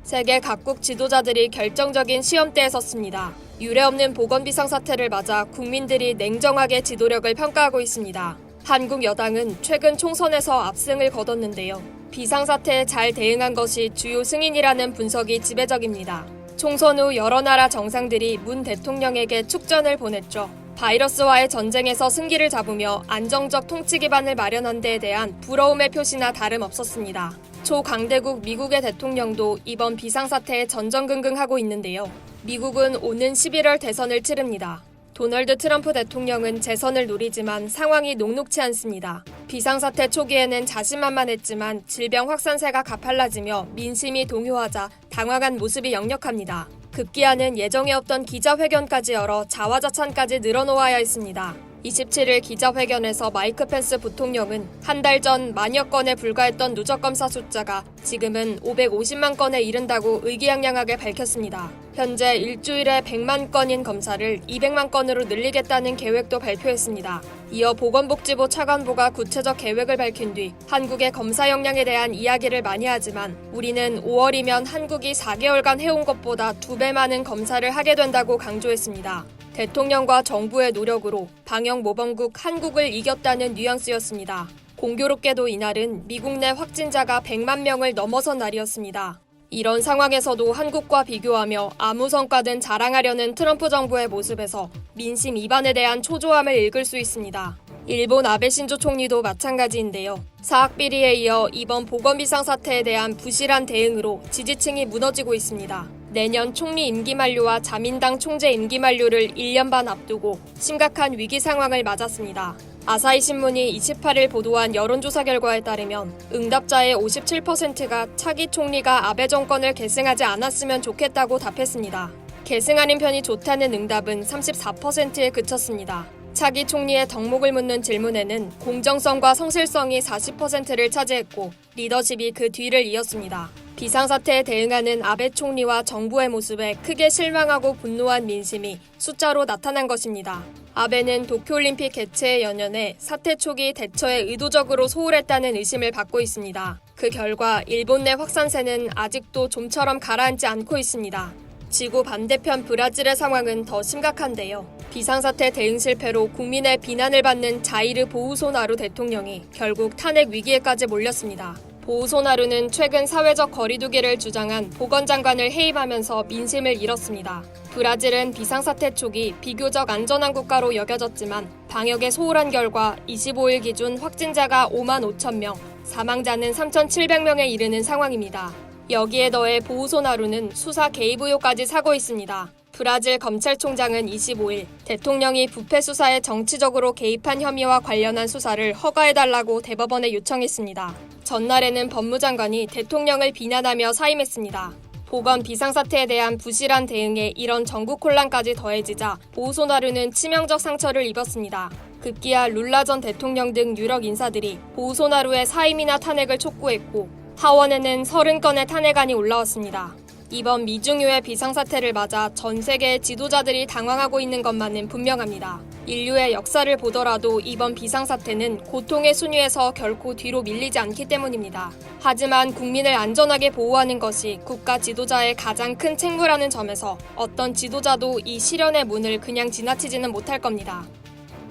세계 각국 지도자들이 결정적인 시험대에 섰습니다. 유례없는 보건 비상사태를 맞아 국민들이 냉정하게 지도력을 평가하고 있습니다. 한국 여당은 최근 총선에서 압승을 거뒀는데요. 비상사태에 잘 대응한 것이 주요 승인이라는 분석이 지배적입니다. 총선 후 여러 나라 정상들이 문 대통령에게 축전을 보냈죠. 바이러스와의 전쟁에서 승기를 잡으며 안정적 통치 기반을 마련한 데에 대한 부러움의 표시나 다름없었습니다. 초강대국 미국의 대통령도 이번 비상사태에 전전긍긍하고 있는데요. 미국은 오는 11월 대선을 치릅니다. 도널드 트럼프 대통령은 재선을 노리지만 상황이 녹록치 않습니다. 비상사태 초기에는 자신만만했지만 질병 확산세가 가팔라지며 민심이 동요하자 당황한 모습이 역력합니다. 급기야는 예정에 없던 기자회견까지 열어 자화자찬까지 늘어놓아야 했습니다. 27일 기자회견에서 마이크 펜스 부통령은 한 달 전 만여 건에 불과했던 누적 검사 숫자가 지금은 550만 건에 이른다고 의기양양하게 밝혔습니다. 현재 일주일에 100만 건인 검사를 200만 건으로 늘리겠다는 계획도 발표했습니다. 이어 보건복지부 차관보가 구체적 계획을 밝힌 뒤 한국의 검사 역량에 대한 이야기를 많이 하지만 우리는 5월이면 한국이 4개월간 해온 것보다 2배 많은 검사를 하게 된다고 강조했습니다. 대통령과 정부의 노력으로 방역모범국 한국을 이겼다는 뉘앙스였습니다. 공교롭게도 이날은 미국 내 확진자가 100만 명을 넘어선 날이었습니다. 이런 상황에서도 한국과 비교하며 아무 성과든 자랑하려는 트럼프 정부의 모습에서 민심 이반에 대한 초조함을 읽을 수 있습니다. 일본 아베 신조 총리도 마찬가지인데요. 사학비리에 이어 이번 보건 비상사태에 대한 부실한 대응으로 지지층이 무너지고 있습니다. 내년 총리 임기 만료와 자민당 총재 임기 만료를 1년 반 앞두고 심각한 위기 상황을 맞았습니다. 아사히 신문이 28일 보도한 여론조사 결과에 따르면 응답자의 57%가 차기 총리가 아베 정권을 계승하지 않았으면 좋겠다고 답했습니다. 계승하는 편이 좋다는 응답은 34%에 그쳤습니다. 차기 총리의 덕목을 묻는 질문에는 공정성과 성실성이 40%를 차지했고 리더십이 그 뒤를 이었습니다. 비상사태에 대응하는 아베 총리와 정부의 모습에 크게 실망하고 분노한 민심이 숫자로 나타난 것입니다. 아베는 도쿄올림픽 개최에 연연해 사태 초기 대처에 의도적으로 소홀했다는 의심을 받고 있습니다. 그 결과 일본 내 확산세는 아직도 좀처럼 가라앉지 않고 있습니다. 지구 반대편 브라질의 상황은 더 심각한데요. 비상사태 대응 실패로 국민의 비난을 받는 자이르 보우소나루 대통령이 결국 탄핵 위기에까지 몰렸습니다. 보우소나루는 최근 사회적 거리두기를 주장한 보건장관을 해임하면서 민심을 잃었습니다. 브라질은 비상사태 초기 비교적 안전한 국가로 여겨졌지만 방역에 소홀한 결과 25일 기준 확진자가 5만 5천 명, 사망자는 3,700명에 이르는 상황입니다. 여기에 더해 보우소나루는 수사 개입 의혹까지 사고 있습니다. 브라질 검찰총장은 25일 대통령이 부패 수사에 정치적으로 개입한 혐의와 관련한 수사를 허가해달라고 대법원에 요청했습니다. 전날에는 법무장관이 대통령을 비난하며 사임했습니다. 보건 비상사태에 대한 부실한 대응에 이런 전국 혼란까지 더해지자 보우소나루는 치명적 상처를 입었습니다. 급기야 룰라 전 대통령 등 유력 인사들이 보우소나루의 사임이나 탄핵을 촉구했고 하원에는 30건의 탄핵안이 올라왔습니다. 이번 미중유의 비상사태를 맞아 전 세계의 지도자들이 당황하고 있는 것만은 분명합니다. 인류의 역사를 보더라도 이번 비상사태는 고통의 순위에서 결코 뒤로 밀리지 않기 때문입니다. 하지만 국민을 안전하게 보호하는 것이 국가 지도자의 가장 큰 책무라는 점에서 어떤 지도자도 이 시련의 문을 그냥 지나치지는 못할 겁니다.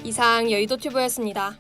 이상 여의도튜브였습니다.